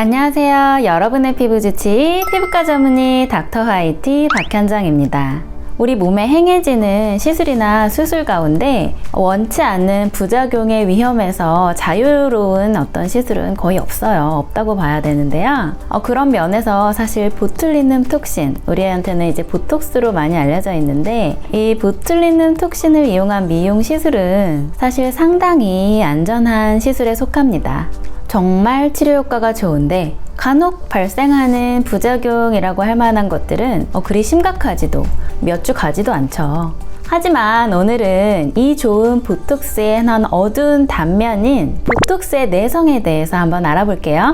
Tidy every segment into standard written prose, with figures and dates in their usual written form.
안녕하세요. 여러분의 피부 주치 피부과 전문의 닥터 화이트 박현정입니다. 우리 몸에 행해지는 시술이나 수술 가운데 원치 않는 부작용의 위험에서 자유로운 어떤 시술은 거의 없다고 봐야 되는데요. 그런 면에서 사실 보툴리눔 톡신, 우리한테는 이제 보톡스로 많이 알려져 있는데, 이 보툴리눔 톡신을 이용한 미용 시술은 사실 상당히 안전한 시술에 속합니다. 정말 치료 효과가 좋은데 간혹 발생하는 부작용이라고 할 만한 것들은 그리 심각하지도 몇 주 가지도 않죠. 하지만 오늘은 이 좋은 보톡스의 한 어두운 단면인 보톡스의 내성에 대해서 한번 알아볼게요.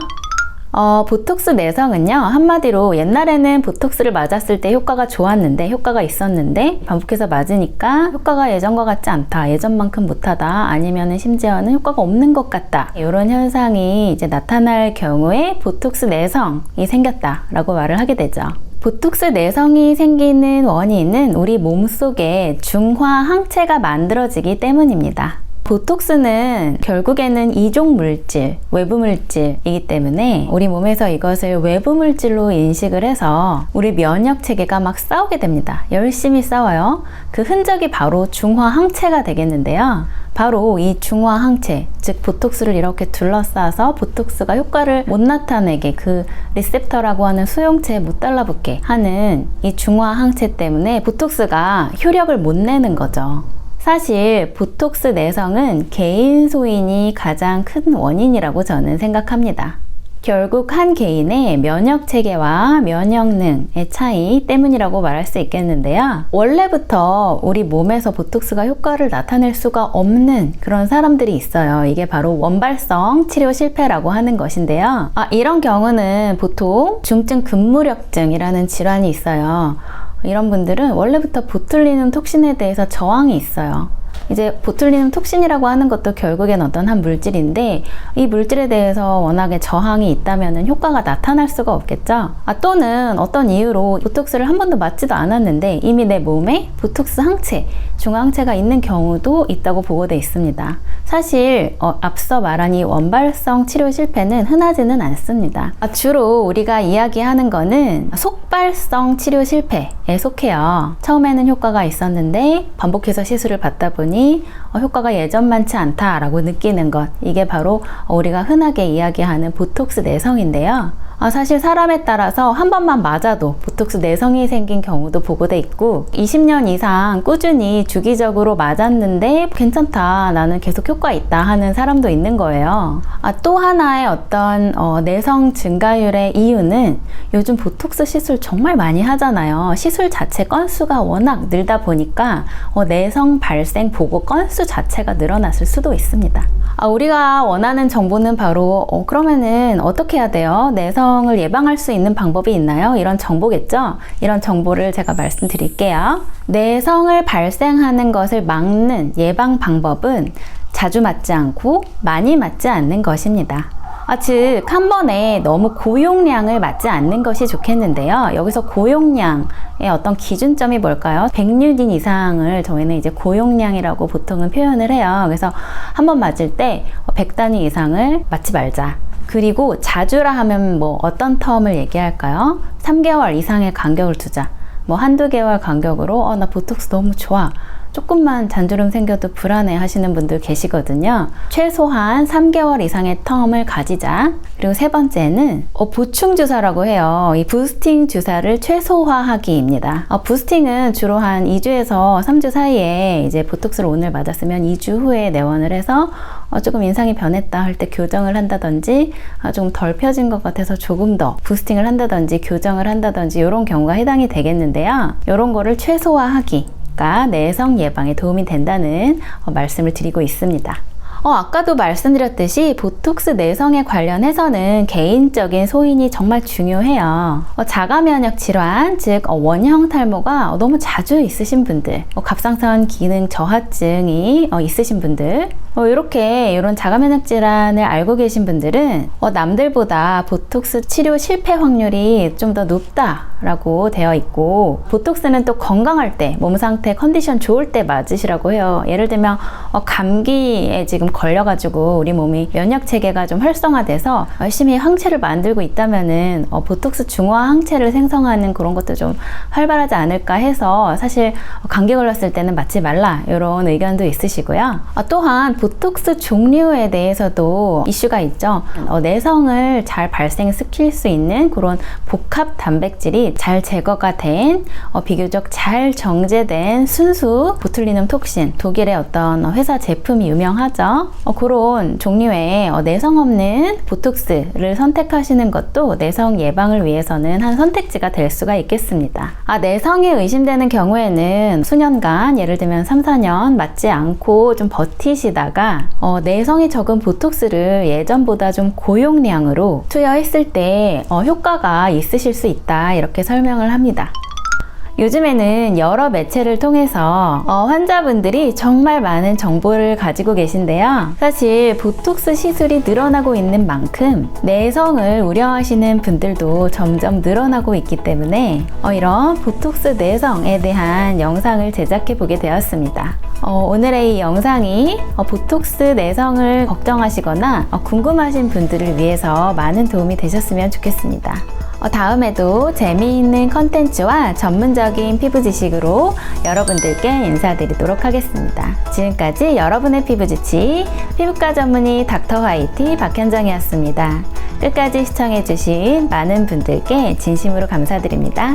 보톡스 내성은요, 한마디로 옛날에는 보톡스를 맞았을 때 효과가 좋았는데, 효과가 있었는데 반복해서 맞으니까 효과가 예전과 같지 않다, 예전만큼 못하다, 아니면 심지어는 효과가 없는 것 같다, 이런 현상이 이제 나타날 경우에 보톡스 내성이 생겼다라고 말을 하게 되죠. 보톡스 내성이 생기는 원인은 우리 몸속에 중화 항체가 만들어지기 때문입니다. 보톡스는 결국에는 이종 물질, 외부 물질이기 때문에 우리 몸에서 이것을 외부 물질로 인식을 해서 우리 면역 체계가 막 싸우게 됩니다. 열심히 싸워요. 그 흔적이 바로 중화 항체가 되겠는데요. 바로 이 중화 항체, 즉 보톡스를 이렇게 둘러싸서 보톡스가 효과를 못 나타내게, 그 리셉터라고 하는 수용체에 못 달라붙게 하는 이 중화 항체 때문에 보톡스가 효력을 못 내는 거죠. 사실 보톡스 내성은 개인 소인이 가장 큰 원인이라고 저는 생각합니다. 결국 한 개인의 면역 체계와 면역능의 차이 때문이라고 말할 수 있겠는데요. 원래부터 우리 몸에서 보톡스가 효과를 나타낼 수가 없는 그런 사람들이 있어요. 이게 바로 원발성 치료 실패라고 하는 것인데요. 이런 경우는 보통 중증 근무력증이라는 질환이 있어요. 이런 분들은 원래부터 보툴리눔 톡신에 대해서 저항이 있어요. 이제 보툴리눔 톡신이라고 하는 것도 결국엔 어떤 한 물질인데, 이 물질에 대해서 워낙에 저항이 있다면 효과가 나타날 수가 없겠죠. 또는 어떤 이유로 보톡스를 한 번도 맞지도 않았는데 이미 내 몸에 보톡스 항체, 중항체가 있는 경우도 있다고 보고되어 있습니다. 사실 앞서 말한 이 원발성 치료 실패는 흔하지는 않습니다. 주로 우리가 이야기하는 거는 속발성 치료 실패에 속해요. 처음에는 효과가 있었는데 반복해서 시술을 받다 보니 효과가 예전만치 않다라고 느끼는 것, 이게 바로 우리가 흔하게 이야기하는 보톡스 내성인데요. 사실 사람에 따라서 한 번만 맞아도 보톡스 내성이 생긴 경우도 보고돼 있고, 20년 이상 꾸준히 주기적으로 맞았는데 괜찮다, 나는 계속 효과 있다 하는 사람도 있는 거예요. 또 하나의 어떤 내성 증가율의 이유는 요즘 보톡스 시술 정말 많이 하잖아요. 시술 자체 건수가 워낙 늘다 보니까 내성 발생 보고 건수 자체가 늘어났을 수도 있습니다. 우리가 원하는 정보는 바로 그러면은 어떻게 해야 돼요? 내성을 예방할 수 있는 방법이 있나요? 이런 정보겠죠? 이런 정보를 제가 말씀드릴게요. 내성을 발생하는 것을 막는 예방 방법은 자주 맞지 않고 많이 맞지 않는 것입니다. 즉 한 번에 너무 고용량을 맞지 않는 것이 좋겠는데요. 여기서 고용량의 어떤 기준점이 뭘까요? 100유닛 이상을 저희는 이제 고용량이라고 보통은 표현을 해요. 그래서 한 번 맞을 때 100단위 이상을 맞지 말자. 그리고 자주라 하면 어떤 텀을 얘기할까요? 3개월 이상의 간격을 두자. 한두 개월 간격으로 나 보톡스 너무 좋아, 조금만 잔주름 생겨도 불안해 하시는 분들 계시거든요. 최소한 3개월 이상의 텀을 가지자. 그리고 세 번째는 보충 주사라고 해요. 이 부스팅 주사를 최소화하기입니다. 부스팅은 주로 한 2주에서 3주 사이에 이제 보톡스를 오늘 맞았으면 2주 후에 내원을 해서 조금 인상이 변했다 할 때 교정을 한다든지, 조금 덜 펴진 것 같아서 조금 더 부스팅을 한다든지 교정을 한다든지 이런 경우가 해당이 되겠는데요. 이런 거를 최소화하기 내성 예방에 도움이 된다는 말씀을 드리고 있습니다. 아까도 말씀드렸듯이 보톡스 내성에 관련해서는 개인적인 소인이 정말 중요해요. 자가 면역 질환, 즉 원형 탈모가 너무 자주 있으신 분들, 갑상선 기능 저하증이 있으신 분들, 이렇게 이런 자가 면역 질환을 알고 계신 분들은 남들보다 보톡스 치료 실패 확률이 좀 더 높다라고 되어 있고, 보톡스는 또 건강할 때, 몸 상태 컨디션 좋을 때 맞으시라고 해요. 예를 들면 감기에 지금 걸려가지고 우리 몸이 면역 체계가 좀 활성화돼서 열심히 항체를 만들고 있다면은 보톡스 중화 항체를 생성하는 그런 것도 좀 활발하지 않을까 해서, 사실 감기 걸렸을 때는 맞지 말라 이런 의견도 있으시고요. 또한 보톡스 종류에 대해서도 이슈가 있죠. 내성을 잘 발생시킬 수 있는 그런 복합 단백질이 잘 제거가 된 비교적 잘 정제된 순수 보툴리눔 톡신, 독일의 어떤 회사 제품이 유명하죠. 그런 종류의 내성 없는 보톡스를 선택하시는 것도 내성 예방을 위해서는 한 선택지가 될 수가 있겠습니다. 내성이 의심되는 경우에는 수년간, 예를 들면 3, 4년 맞지 않고 좀 버티시다가 내성이 적은 보톡스를 예전보다 좀 고용량으로 투여했을 때 효과가 있으실 수 있다, 이렇게 설명을 합니다. 요즘에는 여러 매체를 통해서 환자분들이 정말 많은 정보를 가지고 계신데요. 사실 보톡스 시술이 늘어나고 있는 만큼 내성을 우려하시는 분들도 점점 늘어나고 있기 때문에 이런 보톡스 내성에 대한 영상을 제작해 보게 되었습니다. 오늘의 이 영상이 보톡스 내성을 걱정하시거나 궁금하신 분들을 위해서 많은 도움이 되셨으면 좋겠습니다. 다음에도 재미있는 컨텐츠와 전문적인 피부 지식으로 여러분들께 인사드리도록 하겠습니다. 지금까지 여러분의 피부 지치, 피부과 전문의 닥터 화이티 박현정이었습니다. 끝까지 시청해주신 많은 분들께 진심으로 감사드립니다.